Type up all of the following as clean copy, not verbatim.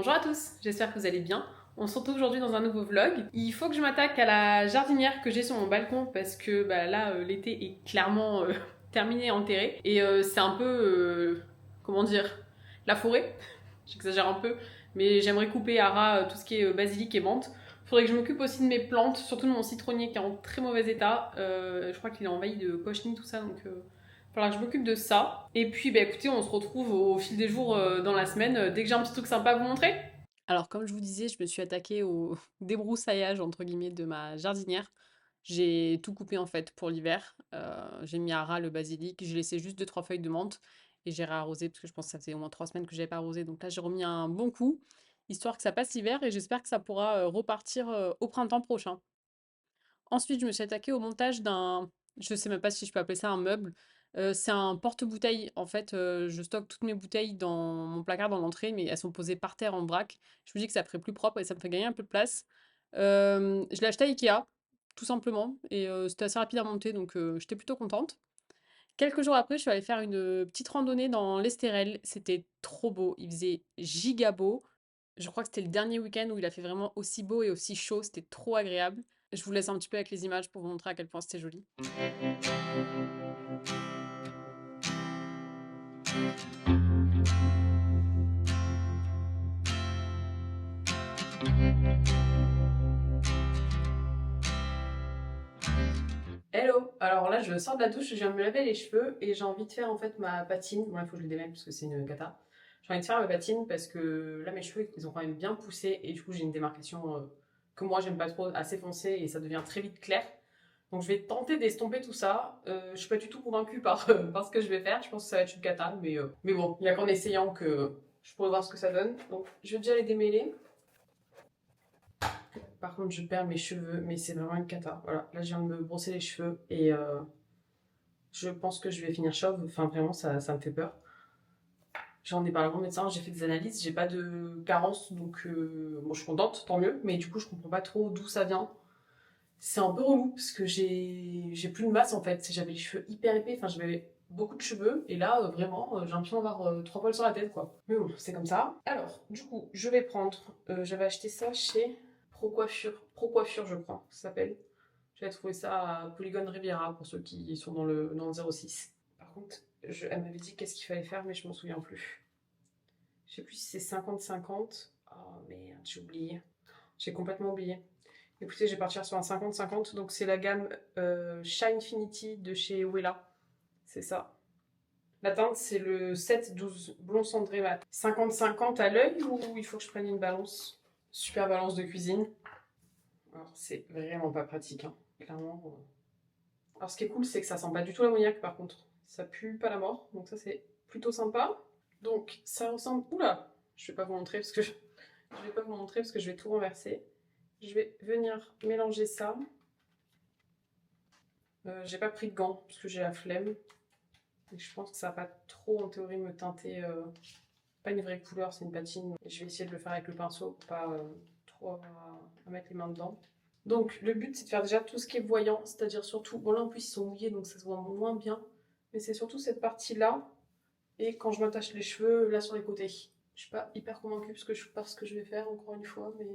Bonjour à tous, j'espère que vous allez bien. On se retrouve aujourd'hui dans un nouveau vlog. Il faut que je m'attaque à la jardinière que j'ai sur mon balcon parce que là, l'été est clairement terminé, enterré. Et c'est un peu, comment dire, la forêt. J'exagère un peu, mais j'aimerais couper à ras tout ce qui est basilic et menthe. Faudrait que je m'occupe aussi de mes plantes, surtout de mon citronnier qui est en très mauvais état. Je crois qu'il est envahi de cochenilles, tout ça, donc il faudra que je m'occupe de ça. Et puis, écoutez, on se retrouve au fil des jours dans la semaine, dès que j'ai un petit truc sympa à vous montrer. Alors, comme je vous disais, je me suis attaquée au débroussaillage, entre guillemets, de ma jardinière. J'ai tout coupé, en fait, pour l'hiver. J'ai mis à ras le basilic, j'ai laissé juste 2-3 feuilles de menthe et j'ai réarrosé parce que je pense que ça faisait au moins 3 semaines que j'avais pas arrosé. Donc là, j'ai remis un bon coup, histoire que ça passe l'hiver et j'espère que ça pourra repartir au printemps prochain. Ensuite, je me suis attaquée au montage d'un, je sais même pas si je peux appeler ça un meuble. C'est un porte-bouteilles. En fait, je stocke toutes mes bouteilles dans mon placard dans l'entrée, mais elles sont posées par terre en vrac. Je me dis que ça ferait plus propre et ça me fait gagner un peu de place. Je l'ai acheté à Ikea, tout simplement, et c'était assez rapide à monter, donc j'étais plutôt contente. Quelques jours après, je suis allée faire une petite randonnée dans l'Estérel. C'était trop beau. Il faisait giga beau. Je crois que c'était le dernier week-end où il a fait vraiment aussi beau et aussi chaud. C'était trop agréable. Je vous laisse un petit peu avec les images pour vous montrer à quel point c'était joli. Hello! Alors là, je sors de la douche, je viens de me laver les cheveux et j'ai envie de faire en fait ma patine. Bon, là, il faut que je le démêle parce que c'est une cata. J'ai envie de faire ma patine parce que là, mes cheveux, ils ont quand même bien poussé et du coup, j'ai une démarcation que moi, j'aime pas trop, assez foncée et ça devient très vite clair. Donc, je vais tenter d'estomper tout ça. Je suis pas du tout convaincue par ce que je vais faire. Je pense que ça va être une cata, mais bon, il n'y a qu'en essayant que je pourrais voir ce que ça donne. Donc, je vais déjà les démêler. Par contre, je perds mes cheveux, mais c'est vraiment une cata. Voilà, là, je viens de me brosser les cheveux et je pense que je vais finir chauve. Enfin, vraiment, ça me fait peur. J'en ai parlé à mon médecin, j'ai fait des analyses, j'ai pas de carence, donc bon, je suis contente, tant mieux. Mais du coup, je comprends pas trop d'où ça vient. C'est un peu relou parce que j'ai plus de masse en fait. J'avais les cheveux hyper épais, enfin, j'avais beaucoup de cheveux et là, vraiment, j'ai l'impression d'avoir 3 poils sur la tête quoi. Mais bon, c'est comme ça. Alors, du coup, je vais prendre. J'avais acheté ça chez Pro Coiffure, je crois, ça s'appelle. J'avais trouvé ça à Polygone Riviera pour ceux qui sont dans le 06. Par contre, elle m'avait dit qu'est-ce qu'il fallait faire, mais je m'en souviens plus. Je sais plus si c'est 50-50. Oh merde, j'ai oublié. J'ai complètement oublié. Écoutez, je vais partir sur un 50-50. Donc c'est la gamme Shinefinity de chez Wella. C'est ça. La teinte, c'est le 7-12 blond cendré mat. 50-50 à l'œil ou il faut que je prenne une balance? Super balance de cuisine. Alors, c'est vraiment pas pratique, hein. Clairement. Alors, ce qui est cool, c'est que ça sent pas du tout l'ammoniac par contre. Ça pue pas la mort, donc ça, c'est plutôt sympa. Donc, ça ressemble. Oula! Je vais pas vous montrer parce que je vais pas vous montrer parce que je vais tout renverser. Je vais venir mélanger ça. J'ai pas pris de gants parce que j'ai la flemme. Et je pense que ça va pas trop en théorie me teinter. Pas une vraie couleur, c'est une patine. Et je vais essayer de le faire avec le pinceau pour pas trop à mettre les mains dedans. Donc le but c'est de faire déjà tout ce qui est voyant, c'est-à-dire surtout, bon là en plus ils sont mouillés donc ça se voit moins bien, mais c'est surtout cette partie-là et quand je m'attache les cheveux là sur les côtés. Je suis pas hyper convaincue par ce que je vais faire encore une fois, mais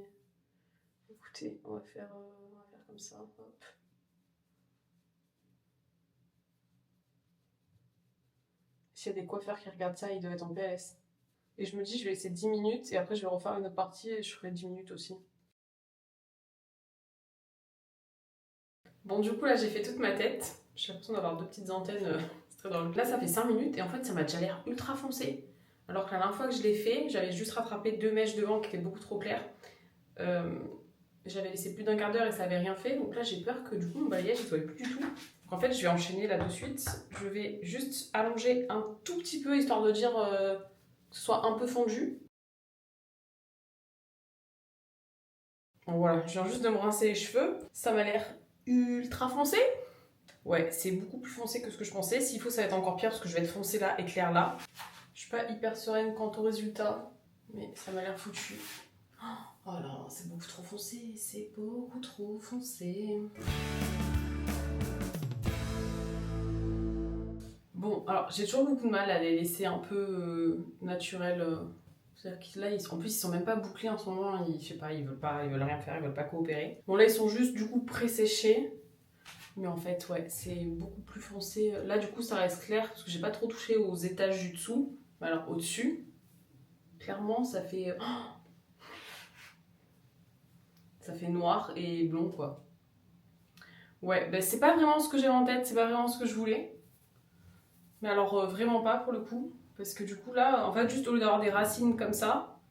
écoutez, on va faire comme ça. Hop. S'il y a des coiffeurs qui regardent ça, ils doivent être en PLS. Et je me dis je vais laisser 10 minutes et après je vais refaire une autre partie et je ferai 10 minutes aussi. Bon, du coup, là, j'ai fait toute ma tête. J'ai l'impression d'avoir deux petites antennes. C'est très drôle. Là, ça fait 5 minutes et en fait, ça m'a déjà l'air ultra foncé. Alors que la dernière fois que je l'ai fait, j'avais juste rattrapé 2 mèches devant qui étaient beaucoup trop claires. Euh, J'avais laissé plus d'un quart d'heure et ça avait rien fait. Donc là, j'ai peur que du coup, mon balayage ne soit plus du tout. Donc en fait, je vais enchaîner là de suite. Je vais juste allonger un tout petit peu histoire de dire que ce soit un peu fondu. Bon, voilà, je viens juste de me rincer les cheveux. Ça m'a l'air ultra foncé. Ouais, c'est beaucoup plus foncé que ce que je pensais. S'il faut, ça va être encore pire parce que je vais être foncé là et clair là. Je suis pas hyper sereine quant au résultat, mais ça m'a l'air foutu. Oh là, c'est beaucoup trop foncé, c'est beaucoup trop foncé. Bon, alors j'ai toujours beaucoup de mal à les laisser un peu naturels. C'est-à-dire que là, en plus, ils sont même pas bouclés en ce moment. Je sais pas, ils veulent rien faire, ils veulent pas coopérer. Bon, là, ils sont juste du coup pré-séchés. Mais en fait, ouais, c'est beaucoup plus foncé. Là, du coup, ça reste clair parce que j'ai pas trop touché aux étages du dessous. Mais alors, au-dessus, clairement, ça fait. Ça fait noir et blond, quoi. Ouais, ben c'est pas vraiment ce que j'ai en tête, c'est pas vraiment ce que je voulais. Mais alors, vraiment pas pour le coup. Parce que du coup, là, en fait, juste au lieu d'avoir des racines comme ça,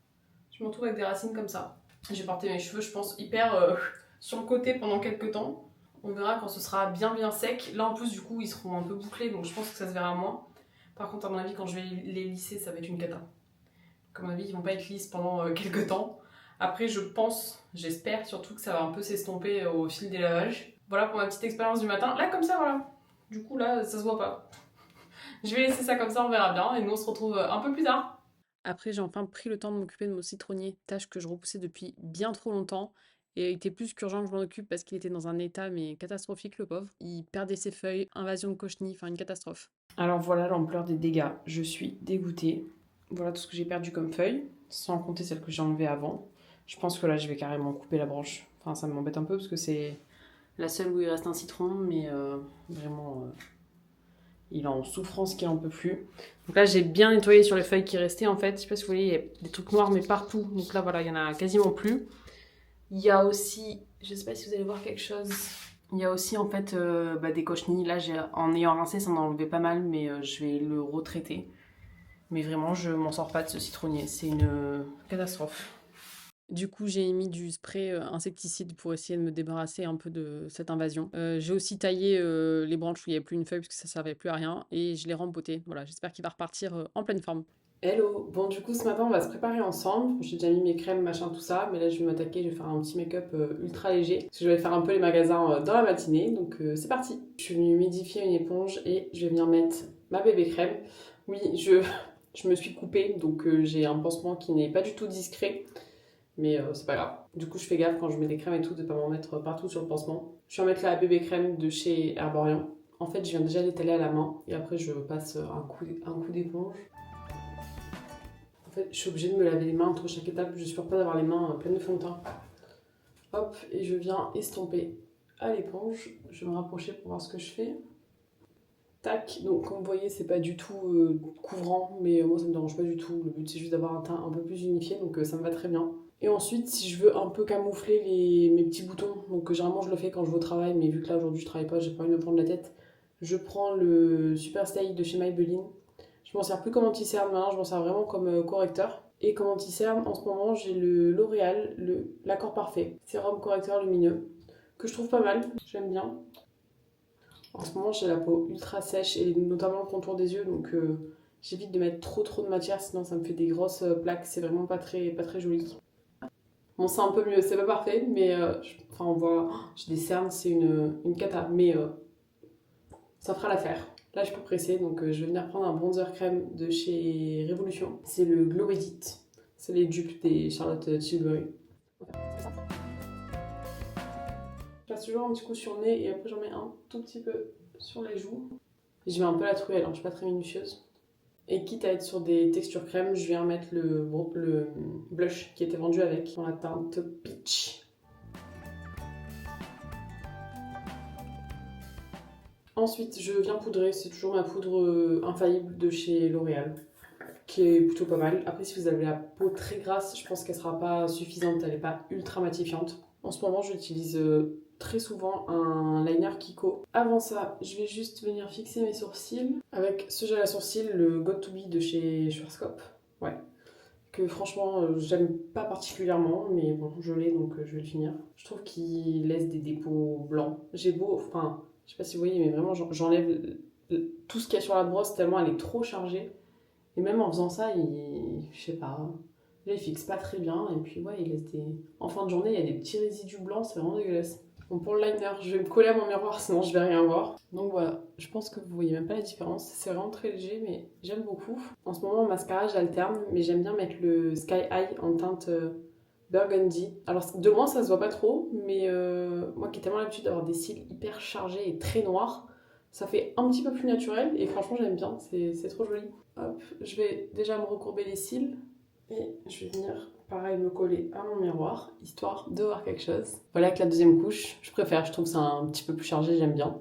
je me retrouve avec des racines comme ça. J'ai porté mes cheveux, je pense, hyper sur le côté pendant quelques temps. On verra quand ce sera bien bien sec. Là, en plus, du coup, ils seront un peu bouclés, donc je pense que ça se verra moins. Par contre, à mon avis, quand je vais les lisser, ça va être une cata. Donc, à mon avis, ils vont pas être lisses pendant quelques temps. Après, je pense, j'espère surtout que ça va un peu s'estomper au fil des lavages. Voilà pour ma petite expérience du matin. Là, comme ça, voilà. Du coup, là, ça se voit pas. Je vais laisser ça comme ça, on verra bien. Et nous, on se retrouve un peu plus tard. Après, j'ai enfin pris le temps de m'occuper de mon citronnier, tâche que je repoussais depuis bien trop longtemps. Et il était plus qu'urgent que je m'en occupe parce qu'il était dans un état mais catastrophique, le pauvre. Il perdait ses feuilles, invasion de cochenilles, enfin une catastrophe. Alors voilà l'ampleur des dégâts. Je suis dégoûtée. Voilà tout ce que j'ai perdu comme feuilles, sans compter celles que j'ai enlevées avant. Je pense que là, je vais carrément couper la branche. Enfin, ça m'embête un peu parce que c'est la seule où il reste un citron, mais vraiment, il est en souffrance qu'il en peut plus. Donc là, j'ai bien nettoyé sur les feuilles qui restaient en fait. Je sais pas si vous voyez, il y a des trucs noirs, mais partout. Donc là, voilà, il y en a quasiment plus. Il y a aussi, je sais pas si vous allez voir quelque chose. Il y a aussi en fait des cochenilles. Là, en ayant rincé, ça en a enlevé pas mal, mais je vais le retraiter. Mais vraiment, je m'en sors pas de ce citronnier. C'est une catastrophe. Du coup, j'ai mis du spray insecticide pour essayer de me débarrasser un peu de cette invasion. J'ai aussi taillé les branches où il n'y avait plus une feuille parce que ça servait plus à rien et je l'ai rempoté. Voilà, j'espère qu'il va repartir en pleine forme. Hello, bon du coup ce matin on va se préparer ensemble. J'ai déjà mis mes crèmes, machin tout ça, mais là je vais m'attaquer, je vais faire un petit make-up ultra léger parce que je vais faire un peu les magasins dans la matinée, donc c'est parti. Je suis venue humidifier une éponge et je vais venir mettre ma bébé crème. Oui, je me suis coupée, donc j'ai un pansement qui n'est pas du tout discret. Mais c'est pas grave. Du coup, je fais gaffe quand je mets des crèmes et tout de pas m'en mettre partout sur le pansement. Je vais en mettre la bébé crème de chez Herborian. En fait, je viens déjà l'étaler à la main et après, je passe un coup d'éponge. En fait, je suis obligée de me laver les mains entre chaque étape. Je supporte pas d'avoir les mains pleines de fond de teint. Hop, et je viens estomper à l'éponge. Je vais me rapprocher pour voir ce que je fais. Tac, donc comme vous voyez, c'est pas du tout couvrant, mais moi ça me dérange pas du tout. Le but c'est juste d'avoir un teint un peu plus unifié, donc ça me va très bien. Et ensuite, si je veux un peu camoufler mes petits boutons, donc généralement je le fais quand je vais au travail, mais vu que là aujourd'hui je travaille pas, j'ai pas envie de me prendre la tête, je prends le Super Stay de chez Maybelline. Je m'en sers plus comme anti-cerne maintenant, je m'en sers vraiment comme correcteur. Et comme anti-cerne, en ce moment, j'ai le L'Oréal, l'Accord Parfait, sérum correcteur lumineux, que je trouve pas mal, j'aime bien. En ce moment, j'ai la peau ultra sèche et notamment le contour des yeux, donc j'évite de mettre trop de matière, sinon ça me fait des grosses plaques, c'est vraiment pas très joli. Bon, c'est un peu mieux, c'est pas parfait, mais enfin, on voit, j'ai des cernes, c'est une cata, mais ça fera l'affaire. Là, je peux presser, donc je vais venir prendre un bronzer crème de chez Révolution. C'est le Glow Edit. C'est les dupes des Charlotte Tilbury. Je passe toujours un petit coup sur le nez et après j'en mets un tout petit peu sur les joues. Je mets un peu la truelle, hein, je suis pas très minutieuse. Et quitte à être sur des textures crème, je viens mettre le blush qui était vendu avec, dans la teinte Peach. Ensuite, je viens poudrer, c'est toujours ma poudre infaillible de chez L'Oréal, qui est plutôt pas mal. Après, si vous avez la peau très grasse, je pense qu'elle sera pas suffisante, elle est pas ultra matifiante. En ce moment, j'utilise très souvent un liner Kiko. Avant ça, je vais juste venir fixer mes sourcils avec ce gel à sourcils, le Got To Be de chez Schwarzkopf. Ouais. Que franchement, j'aime pas particulièrement, mais bon, je l'ai donc je vais le finir. Je trouve qu'il laisse des dépôts blancs. J'ai beau, enfin, je sais pas si vous voyez, mais vraiment, j'enlève tout ce qu'il y a sur la brosse tellement elle est trop chargée. Et même en faisant ça, je sais pas, là il fixe pas très bien. Et puis ouais, il laisse des. En fin de journée, il y a des petits résidus blancs, c'est vraiment dégueulasse. Bon, pour le liner, je vais me coller à mon miroir, sinon je vais rien voir. Donc voilà, je pense que vous voyez même pas la différence. C'est vraiment très léger, mais j'aime beaucoup. En ce moment, en mascara, j'alterne, mais j'aime bien mettre le Sky High en teinte burgundy. Alors de loin, ça se voit pas trop, mais moi qui ai tellement l'habitude d'avoir des cils hyper chargés et très noirs, ça fait un petit peu plus naturel et franchement, j'aime bien, c'est trop joli. Hop, je vais déjà me recourber les cils. Et je vais venir, pareil, me coller à mon miroir, histoire de voir quelque chose. Voilà, avec la deuxième couche, je préfère, je trouve ça un petit peu plus chargé, j'aime bien.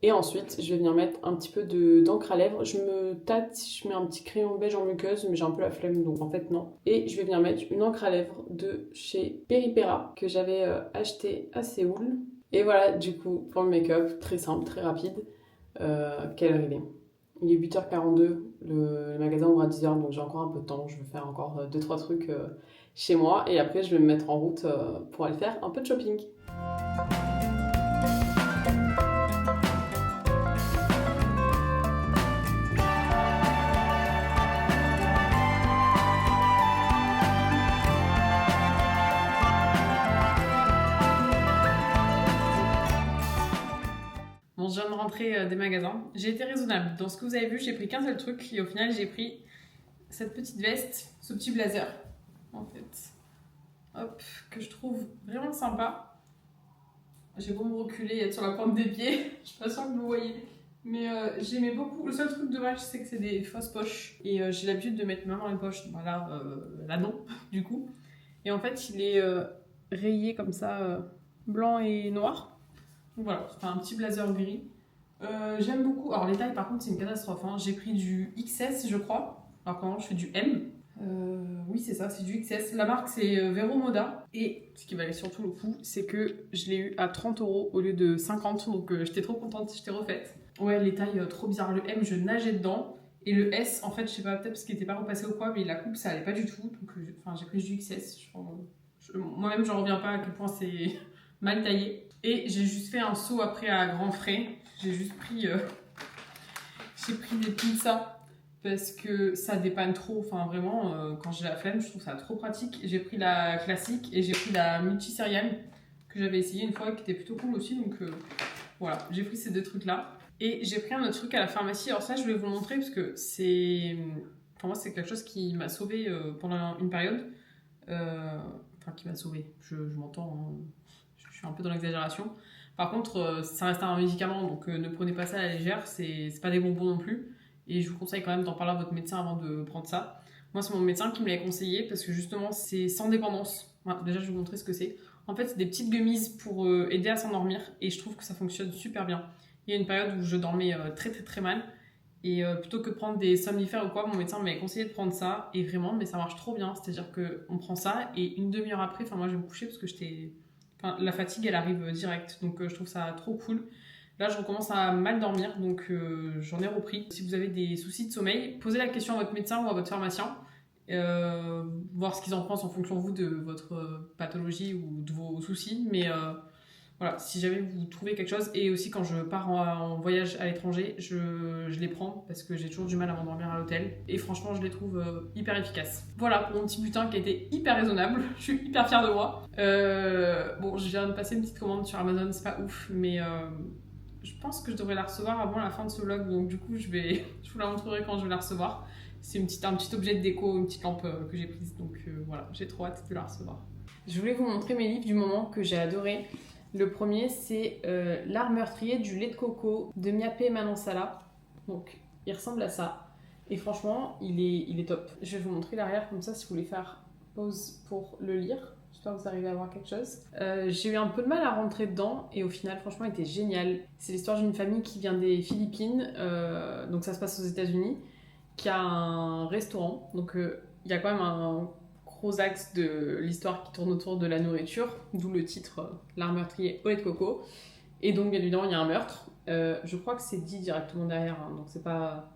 Et ensuite, je vais venir mettre un petit peu d'encre à lèvres. Je me tâte si je mets un petit crayon beige en muqueuse, mais j'ai un peu la flemme, donc en fait non. Et je vais venir mettre une encre à lèvres de chez Peripera, que j'avais acheté à Séoul. Et voilà, du coup, pour le make-up, très simple, très rapide. Quelle heure il est? Il est 8h42, le magasin ouvre à 10h, donc j'ai encore un peu de temps. Je vais faire encore 2-3 trucs chez moi. Et après, je vais me mettre en route pour aller faire un peu de shopping. Bon, je viens de rentrer des magasins. J'ai été raisonnable. Dans ce que vous avez vu, j'ai pris qu'un seul truc et au final, j'ai pris cette petite veste, ce petit blazer, en fait. Hop, que je trouve vraiment sympa. J'ai beau me reculer et être sur la pointe des pieds, je suis pas sûre que vous voyez. Mais j'aimais beaucoup. Le seul truc dommage, c'est que c'est des fausses poches. Et j'ai l'habitude de mettre ma main dans les poches. Voilà, là non, du coup. Et en fait, il est rayé comme ça, blanc et noir. Donc voilà, c'est un petit blazer gris. J'aime beaucoup. Alors les tailles, par contre, c'est une catastrophe. Hein. J'ai pris du XS, je crois. Alors comment je fais du M. Oui, c'est ça, c'est du XS. La marque, c'est Vero Moda. Et ce qui valait surtout le coup, c'est que je l'ai eu à 30 € au lieu de 50. Donc j'étais trop contente, j'étais refaite. Ouais, les tailles trop bizarres. Le M, je nageais dedans. Et le S, en fait, je sais pas, peut-être parce qu'il était pas repassé ou quoi, mais la coupe, ça allait pas du tout. Donc j'ai pris du XS. Moi-même, j'en reviens pas à quel point c'est mal taillé. Et j'ai juste fait un saut après à grands frais. J'ai juste pris, j'ai pris des pizzas parce que ça dépanne trop. Enfin, vraiment, quand j'ai la flemme, je trouve ça trop pratique. J'ai pris la classique et j'ai pris la multicéréale que j'avais essayé une fois qui était plutôt cool aussi. Donc voilà, j'ai pris ces deux trucs-là. Et j'ai pris un autre truc à la pharmacie. Alors ça, je vais vous le montrer parce que c'est... Pour moi, c'est quelque chose qui m'a sauvée pendant une période. Enfin, qui m'a sauvée. Je m'entends... Hein. Je suis un peu dans l'exagération. Par contre, ça reste un médicament, donc ne prenez pas ça à la légère, c'est pas des bonbons non plus. Et je vous conseille quand même d'en parler à votre médecin avant de prendre ça. Moi, c'est mon médecin qui me l'avait conseillé parce que justement, c'est sans dépendance. Voilà, déjà, je vais vous montrer ce que c'est. En fait, c'est des petites gummies pour aider à s'endormir et je trouve que ça fonctionne super bien. Il y a une période où je dormais très mal et plutôt que de prendre des somnifères ou quoi, mon médecin m'avait conseillé de prendre ça et vraiment, mais ça marche trop bien. C'est-à-dire qu'on prend ça et une demi-heure après, enfin, moi, je vais me coucher parce que j'étais. Enfin, la fatigue, elle arrive direct, donc je trouve ça trop cool. Là, je recommence à mal dormir, donc j'en ai repris. Si vous avez des soucis de sommeil, posez la question à votre médecin ou à votre pharmacien, voir ce qu'ils en pensent en fonction vous de votre pathologie ou de vos soucis. Mais voilà, si jamais vous trouvez quelque chose, et aussi quand je pars en voyage à l'étranger, je les prends parce que j'ai toujours du mal à m'endormir à l'hôtel. Et franchement, je les trouve hyper efficaces. Voilà pour mon petit butin qui a été hyper raisonnable. Je suis hyper fière de moi. Bon, je viens de passer une petite commande sur Amazon, c'est pas ouf, mais je pense que je devrais la recevoir avant la fin de ce vlog. Donc du coup, je vous la montrerai quand je vais la recevoir. C'est un petit objet de déco, une petite lampe que j'ai prise. Donc voilà, j'ai trop hâte de la recevoir. Je voulais vous montrer mes livres du moment que j'ai adoré. Le premier, c'est L'art meurtrier du lait de coco de Miapé Manansala. Donc, il ressemble à ça. Et franchement, il est top. Je vais vous montrer l'arrière comme ça si vous voulez faire pause pour le lire. J'espère que vous arrivez à voir quelque chose. J'ai eu un peu de mal à rentrer dedans et au final, franchement, il était génial. C'est l'histoire d'une famille qui vient des Philippines, donc ça se passe aux États-Unis, qui a un restaurant. Donc, il y a quand même un gros axe de l'histoire qui tourne autour de la nourriture, d'où le titre L'art meurtrier au lait de coco. Et donc, bien évidemment, il y a un meurtre. Je crois que c'est dit directement derrière, hein, donc c'est pas.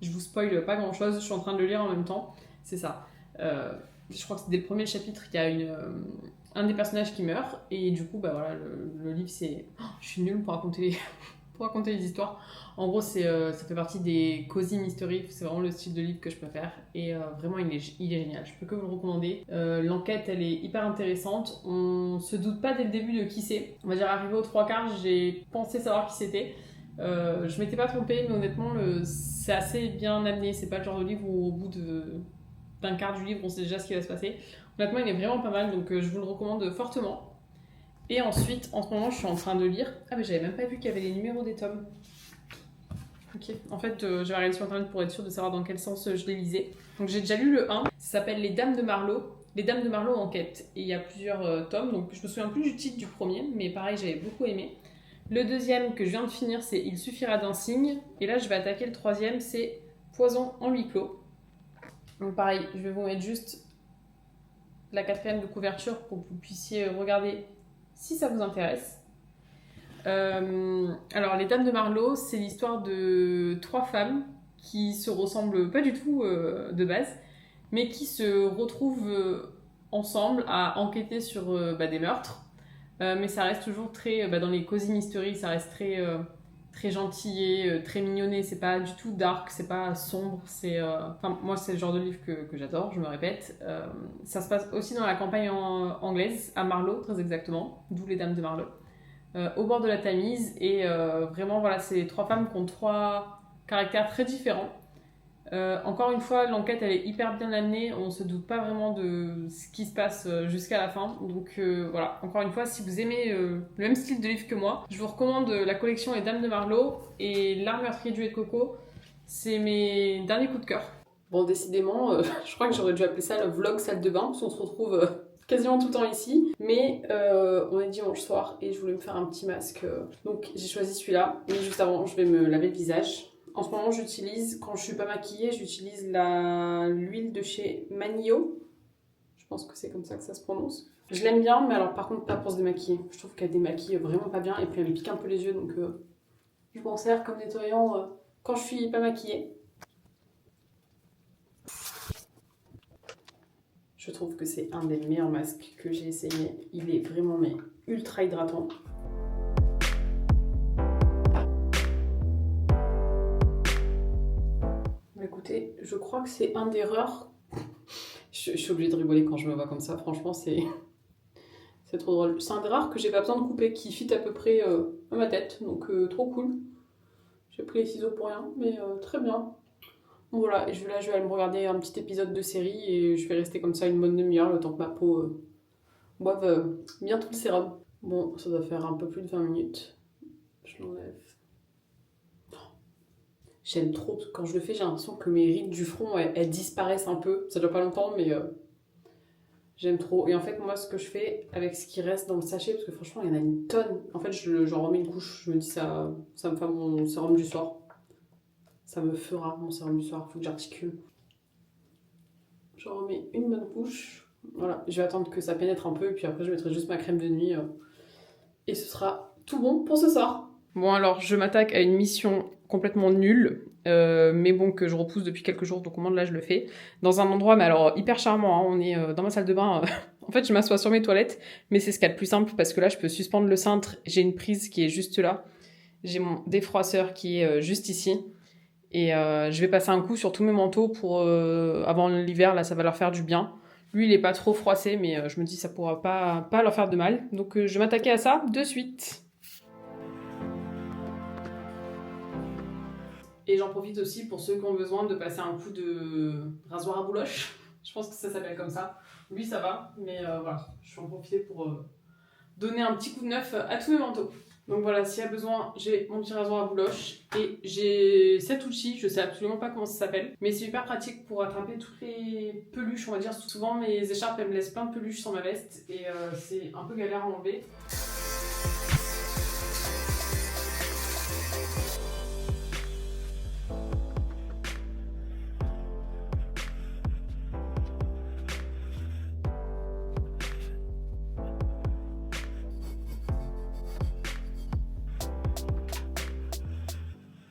Je vous spoil pas grand chose, je suis en train de le lire en même temps. C'est ça. Je crois que c'est dès le premier chapitre, il y a un des personnages qui meurt, et du coup, bah voilà, le livre c'est. Oh, je suis nulle pour raconter les histoires. En gros, ça fait partie des cozy mystery, c'est vraiment le style de livre que je préfère, et vraiment il est génial, je peux que vous le recommander. L'enquête, elle est hyper intéressante, on se doute pas dès le début de qui c'est. On va dire, arrivé aux 3/4, j'ai pensé savoir qui c'était. Je m'étais pas trompée, mais honnêtement, c'est assez bien amené, c'est pas le genre de livre où au bout d'un quart du livre, on sait déjà ce qui va se passer. Honnêtement, il est vraiment pas mal, donc je vous le recommande fortement. Et ensuite, en ce moment, je suis en train de lire. Ah, mais j'avais même pas vu qu'il y avait les numéros des tomes. Ok, en fait, j'avais regardé sur internet pour être sûre de savoir dans quel sens je les lisais. Donc j'ai déjà lu le 1. Ça s'appelle Les Dames de Marlowe. Les Dames de Marlowe enquête. Et il y a plusieurs tomes, donc je me souviens plus du titre du premier, mais pareil, j'avais beaucoup aimé. Le deuxième que je viens de finir, c'est Il suffira d'un signe. Et là, je vais attaquer le troisième, c'est Poison en huis clos. Donc pareil, je vais vous mettre juste la quatrième de couverture pour que vous puissiez regarder si ça vous intéresse. Alors, Les Dames de Marlowe, c'est l'histoire de 3 femmes qui se ressemblent pas du tout de base, mais qui se retrouvent ensemble à enquêter sur des meurtres. Mais ça reste toujours très, dans les cozy mystery, ça reste très gentillé, très mignonné, c'est pas du tout dark, c'est pas sombre, moi c'est le genre de livre que j'adore, je me répète. Ça se passe aussi dans la campagne anglaise, à Marlowe très exactement, d'où Les Dames de Marlowe, au bord de la Tamise, et vraiment voilà, c'est 3 femmes qui ont 3 caractères très différents. Encore une fois, l'enquête elle est hyper bien amenée, on se doute pas vraiment de ce qui se passe jusqu'à la fin. Donc voilà, encore une fois, si vous aimez le même style de livre que moi, je vous recommande la collection Les Dames de Marlowe et L'Art meurtrier du lait de coco. C'est mes derniers coups de cœur. Bon, décidément, je crois que j'aurais dû appeler ça le vlog salle de bain, parce qu'on se retrouve quasiment tout le temps ici. Mais on est dimanche soir et je voulais me faire un petit masque. Donc j'ai choisi celui-là. Mais juste avant, je vais me laver le visage. En ce moment, j'utilise, quand je suis pas maquillée, j'utilise l'huile de chez Manio. Je pense que c'est comme ça que ça se prononce. Je l'aime bien, mais alors par contre pas pour se démaquiller. Je trouve qu'elle démaquille vraiment pas bien et puis elle me pique un peu les yeux, donc je m'en sers comme nettoyant quand je suis pas maquillée. Je trouve que c'est un des meilleurs masques que j'ai essayé. Il est vraiment ultra hydratant. Écoutez, je crois que c'est un des rares. Je suis obligée de rigoler quand je me vois comme ça, franchement, c'est trop drôle. C'est un des rares que j'ai pas besoin de couper, qui fit à peu près à ma tête, donc trop cool. J'ai pris les ciseaux pour rien, mais très bien. Bon voilà, et je vais aller me regarder un petit épisode de série et je vais rester comme ça une bonne demi-heure, le temps que ma peau boive bien tout le sérum. Bon, ça doit faire un peu plus de 20 minutes. Je l'enlève. J'aime trop, quand je le fais, j'ai l'impression que mes rides du front, elles disparaissent un peu. Ça dure pas longtemps, mais j'aime trop. Et en fait, moi, ce que je fais avec ce qui reste dans le sachet, parce que franchement, il y en a une tonne. En fait, j'en remets une couche. Je me dis, ça me fait mon sérum du soir. Ça me fera mon sérum du soir. Faut que j'articule. J'en remets une bonne couche. Voilà, je vais attendre que ça pénètre un peu. Et puis après, je mettrai juste ma crème de nuit. Et ce sera tout bon pour ce soir. Bon, alors, je m'attaque à une mission complètement nulle, mais bon, que je repousse depuis quelques jours, donc au moins là je le fais. Dans un endroit, mais alors hyper charmant, hein, on est dans ma salle de bain. En fait, je m'assois sur mes toilettes, mais c'est ce qu'il y a de plus simple parce que là je peux suspendre le cintre, j'ai une prise qui est juste là, j'ai mon défroisseur qui est juste ici, et je vais passer un coup sur tous mes manteaux pour avant l'hiver, là ça va leur faire du bien. Lui il est pas trop froissé, mais je me dis ça pourra pas leur faire de mal, donc je vais m'attaquer à ça de suite. Et j'en profite aussi pour ceux qui ont besoin de passer un coup de rasoir à bouloche. Je pense que ça s'appelle comme ça. Lui, ça va, mais voilà, je vais en profiter pour donner un petit coup de neuf à tous mes manteaux. Donc voilà, s'il y a besoin, j'ai mon petit rasoir à bouloche et j'ai cet outil, je sais absolument pas comment ça s'appelle, mais c'est hyper pratique pour attraper toutes les peluches, on va dire. Souvent, mes écharpes, elles me laissent plein de peluches sur ma veste et c'est un peu galère à enlever.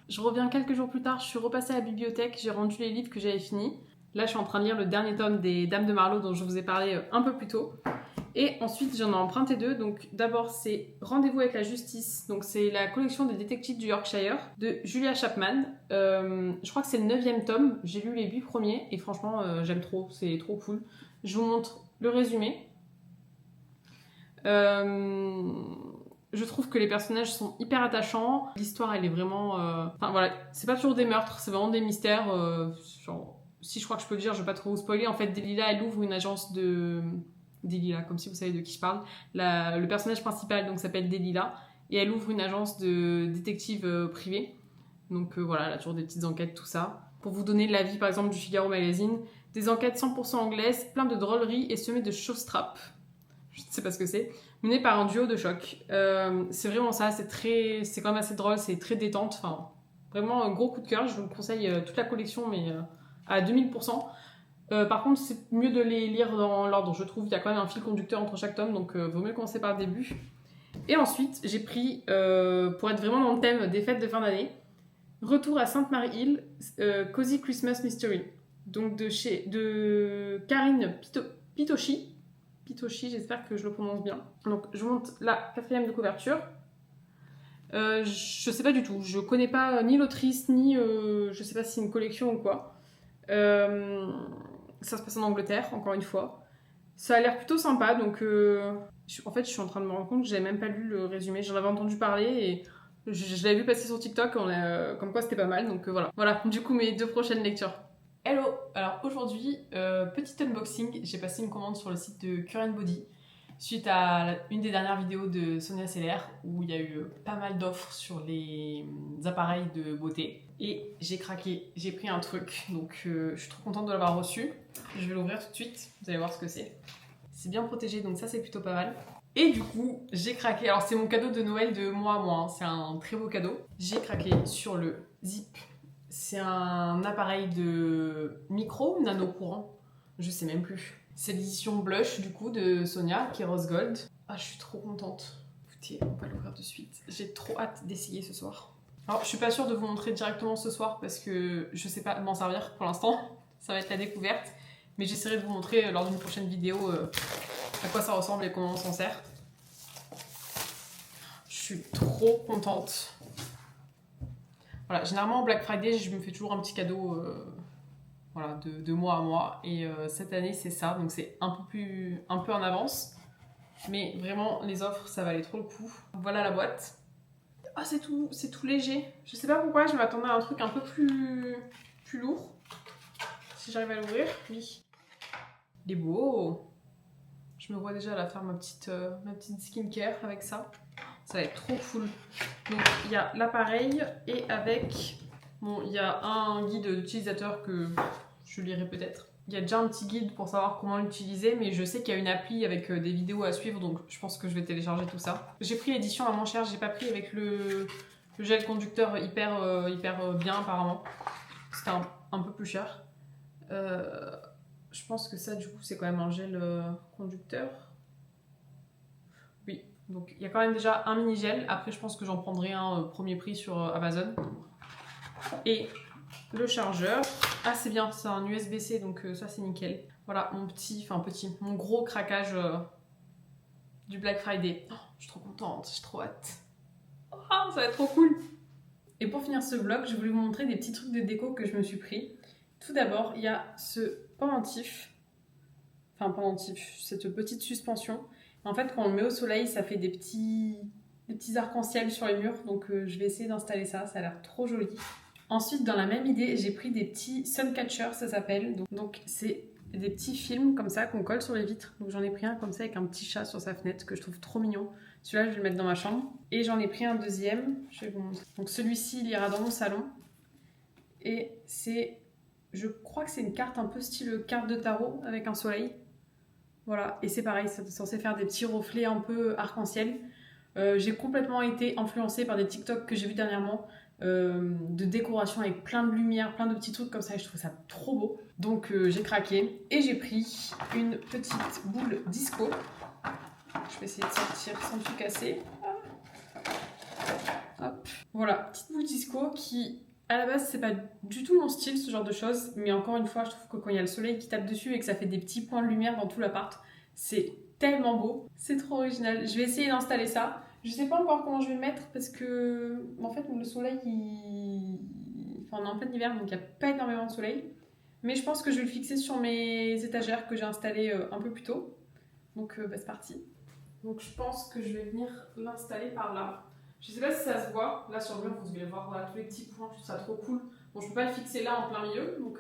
Je reviens quelques jours plus tard, je suis repassée à la bibliothèque, j'ai rendu les livres que j'avais finis. Là, je suis en train de lire le dernier tome des Dames de Marlowe dont je vous ai parlé un peu plus tôt. Et ensuite, j'en ai emprunté 2. Donc d'abord, c'est Rendez-vous avec la justice. Donc c'est la collection des détectives du Yorkshire de Julia Chapman. Je crois que c'est le 9e tome. J'ai lu les 8 premiers et franchement, j'aime trop. C'est trop cool. Je vous montre le résumé. Je trouve que les personnages sont hyper attachants. L'histoire, elle est vraiment... Enfin voilà, c'est pas toujours des meurtres, c'est vraiment des mystères. Genre, si je crois que je peux le dire, je vais pas trop vous spoiler. En fait, Delilah, elle ouvre une agence de... Delilah, comme si vous savez de qui je parle. Le personnage principal donc s'appelle Delilah et elle ouvre une agence de détective privée. Donc voilà, elle a toujours des petites enquêtes, tout ça. Pour vous donner l'avis par exemple du Figaro Magazine, Des enquêtes 100% anglaises, plein de drôleries et semées de showstrap. Je ne sais pas ce que c'est. Mené par un duo de choc. C'est vraiment ça, c'est quand même assez drôle, c'est très détente. Enfin, vraiment un gros coup de cœur. Je vous conseille toute la collection, mais à 2000%. Par contre, c'est mieux de les lire dans l'ordre, je trouve. Il y a quand même un fil conducteur entre chaque tome, donc vaut mieux commencer par le début. Et ensuite, j'ai pris, pour être vraiment dans le thème des fêtes de fin d'année, Retour à Sainte-Marie-Hill, Cozy Christmas Mystery. Donc de Karine Pitochi. Pitochi, j'espère que je le prononce bien. Donc je monte la 4e de couverture. Je sais pas du tout, je connais pas ni l'autrice, ni je sais pas si c'est une collection ou quoi. Ça se passe en Angleterre, encore une fois. Ça a l'air plutôt sympa, donc en fait je suis en train de me rendre compte que j'avais même pas lu le résumé. J'en avais entendu parler et je l'avais vu passer sur TikTok, comme quoi c'était pas mal, donc voilà. Voilà, du coup mes 2 prochaines lectures. Hello! Alors aujourd'hui, petit unboxing, j'ai passé une commande sur le site de Current Body suite à une des dernières vidéos de Sonia Seller où il y a eu pas mal d'offres sur les appareils de beauté et j'ai craqué, j'ai pris un truc, donc je suis trop contente de l'avoir reçu. Je vais l'ouvrir tout de suite, vous allez voir ce que c'est. C'est bien protégé, donc ça c'est plutôt pas mal. Et du coup, j'ai craqué, alors c'est mon cadeau de Noël de moi à moi, hein. C'est un très beau cadeau. J'ai craqué sur le zip. C'est un appareil de micro ou nano courant, je sais même plus. C'est l'édition Blush du coup de Sonia qui est rose gold. Ah, je suis trop contente. Écoutez, on va l'ouvrir de suite. J'ai trop hâte d'essayer ce soir. Alors, je suis pas sûre de vous montrer directement ce soir parce que je sais pas m'en servir pour l'instant. Ça va être la découverte. Mais j'essaierai de vous montrer lors d'une prochaine vidéo à quoi ça ressemble et comment on s'en sert. Je suis trop contente. Voilà, généralement en Black Friday, je me fais toujours un petit cadeau voilà, de mois à mois. Et cette année, c'est ça. Donc c'est un peu en avance. Mais vraiment, les offres, ça valait trop le coup. Voilà la boîte. Ah, c'est tout léger. Je sais pas pourquoi, je m'attendais à un truc un peu plus lourd. Si j'arrive à l'ouvrir, oui. Il est beau. Je me vois déjà là faire ma petite skincare avec ça. Ça va être trop cool. Donc il y a l'appareil et avec... Bon, il y a un guide d'utilisateur que je lirai peut-être. Il y a déjà un petit guide pour savoir comment l'utiliser, mais je sais qu'il y a une appli avec des vidéos à suivre, donc je pense que je vais télécharger tout ça. J'ai pris l'édition à moins cher, j'ai pas pris avec le gel conducteur hyper bien apparemment. C'était un peu plus cher. Je pense que ça du coup c'est quand même un gel conducteur. Oui, donc il y a quand même déjà un mini gel. Après je pense que j'en prendrai un premier prix sur Amazon. Et le chargeur. Ah c'est bien, c'est un USB-C donc ça c'est nickel. Voilà mon gros craquage du Black Friday. Oh, je suis trop contente, j'ai trop hâte. Oh, ça va être trop cool. Et pour finir ce vlog, je voulais vous montrer des petits trucs de déco que je me suis pris. Tout d'abord, il y a ce pendentif. Enfin pendentif, cette petite suspension. En fait, quand on le met au soleil, ça fait des petits arcs-en-ciel sur les murs. Donc je vais essayer d'installer ça, ça a l'air trop joli. Ensuite, dans la même idée, j'ai pris des petits suncatchers, ça s'appelle. Donc c'est des petits films comme ça qu'on colle sur les vitres. Donc j'en ai pris un comme ça avec un petit chat sur sa fenêtre que je trouve trop mignon. Celui-là, je vais le mettre dans ma chambre. Et j'en ai pris un deuxième. Je vais vous montrer. Donc celui-ci, il ira dans mon salon. Et c'est... Je crois que c'est une carte un peu style carte de tarot avec un soleil. Voilà, et c'est pareil, c'est censé faire des petits reflets un peu arc-en-ciel. J'ai complètement été influencée par des TikTok que j'ai vu dernièrement de décoration avec plein de lumière, plein de petits trucs comme ça, et je trouve ça trop beau. Donc j'ai craqué et j'ai pris une petite boule disco. Je vais essayer de sortir sans tout casser. Hop. Voilà, petite boule disco qui... À la base, c'est pas du tout mon style, ce genre de choses, mais encore une fois, je trouve que quand il y a le soleil qui tape dessus et que ça fait des petits points de lumière dans tout l'appart, c'est tellement beau, c'est trop original. Je vais essayer d'installer ça. Je sais pas encore comment je vais le mettre parce que, en fait, le soleil, enfin, on est en plein hiver, donc il n'y a pas énormément de soleil. Mais je pense que je vais le fixer sur mes étagères que j'ai installées un peu plus tôt. Donc, c'est parti. Donc, je pense que je vais venir l'installer par là. Je sais pas si ça se voit, là sur le mur vous devez voir voilà, tous les petits points, je trouve ça trop cool. Bon, je peux pas le fixer là en plein milieu, donc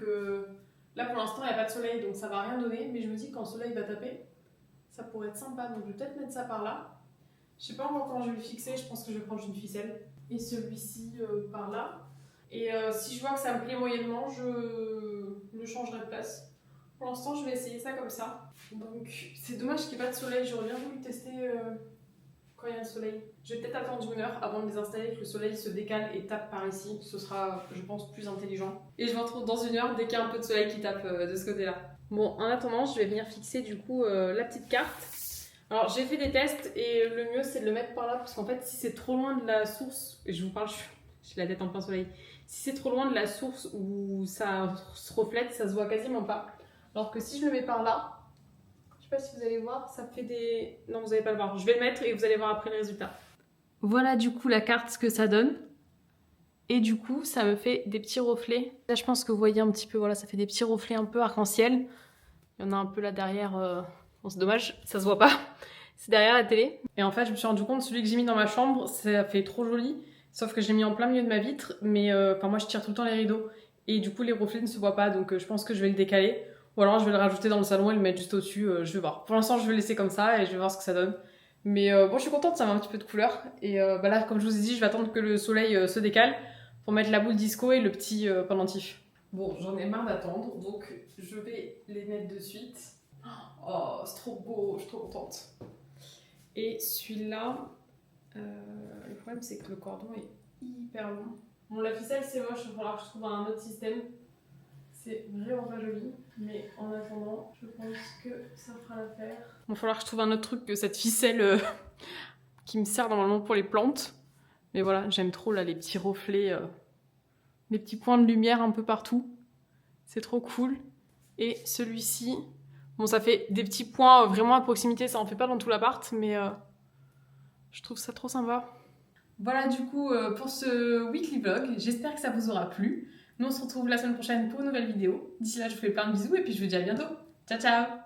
là pour l'instant il n'y a pas de soleil donc ça va rien donner, mais je me dis que quand le soleil va taper, ça pourrait être sympa, donc je vais peut-être mettre ça par là. Je sais pas encore comment je vais le fixer, je pense que je vais prendre une ficelle. Et celui-ci par là. Et si je vois que ça me plaît moyennement, je le changerai de place. Pour l'instant, je vais essayer ça comme ça. Donc, c'est dommage qu'il n'y ait pas de soleil. J'aurais bien voulu tester quand il y a le soleil. Je vais peut-être attendre 1 heure avant de les installer, que le soleil se décale et tape par ici. Ce sera, je pense, plus intelligent. Et je me retrouve dans 1 heure dès qu'il y a un peu de soleil qui tape de ce côté-là. Bon, en attendant, je vais venir fixer du coup la petite carte. Alors, j'ai fait des tests et le mieux, c'est de le mettre par là. Parce qu'en fait, si c'est trop loin de la source, et je vous parle, j'ai la tête en plein soleil. Si c'est trop loin de la source où ça se reflète, ça se voit quasiment pas. Alors que si je le mets par là, je sais pas si vous allez voir, ça fait des... Non, vous n'allez pas le voir. Je vais le mettre et vous allez voir après le résultat. Voilà du coup la carte, ce que ça donne. Et du coup, ça me fait des petits reflets. Là, je pense que vous voyez un petit peu, voilà, ça fait des petits reflets un peu arc-en-ciel. Il y en a un peu là derrière. Bon, c'est dommage, ça se voit pas. C'est derrière la télé. Et en fait, je me suis rendu compte, celui que j'ai mis dans ma chambre, ça fait trop joli. Sauf que je l'ai mis en plein milieu de ma vitre. Mais moi, je tire tout le temps les rideaux. Et du coup, les reflets ne se voient pas. Donc, je pense que je vais le décaler. Ou alors je vais le rajouter dans le salon et le mettre juste au-dessus, je vais voir. Pour l'instant je vais le laisser comme ça et je vais voir ce que ça donne. Mais bon, je suis contente, ça met un petit peu de couleur. Et là, comme je vous ai dit, je vais attendre que le soleil se décale pour mettre la boule disco et le petit pendentif. Bon, j'en ai marre d'attendre, donc je vais les mettre de suite. Oh, c'est trop beau, je suis trop contente. Et celui-là, le problème c'est que le cordon est hyper long. Bon, la ficelle c'est moche, il va falloir que je trouve un autre système. C'est vraiment pas joli, mais en attendant, je pense que ça fera l'affaire. Il va falloir que je trouve un autre truc que cette ficelle qui me sert normalement pour les plantes. Mais voilà, j'aime trop là les petits reflets, les petits points de lumière un peu partout. C'est trop cool. Et celui-ci, bon ça fait des petits points vraiment à proximité, ça en fait pas dans tout l'appart, mais je trouve ça trop sympa. Voilà du coup pour ce weekly vlog, j'espère que ça vous aura plu. Nous on se retrouve la semaine prochaine pour une nouvelle vidéo. D'ici là je vous fais plein de bisous et puis je vous dis à bientôt. Ciao ciao!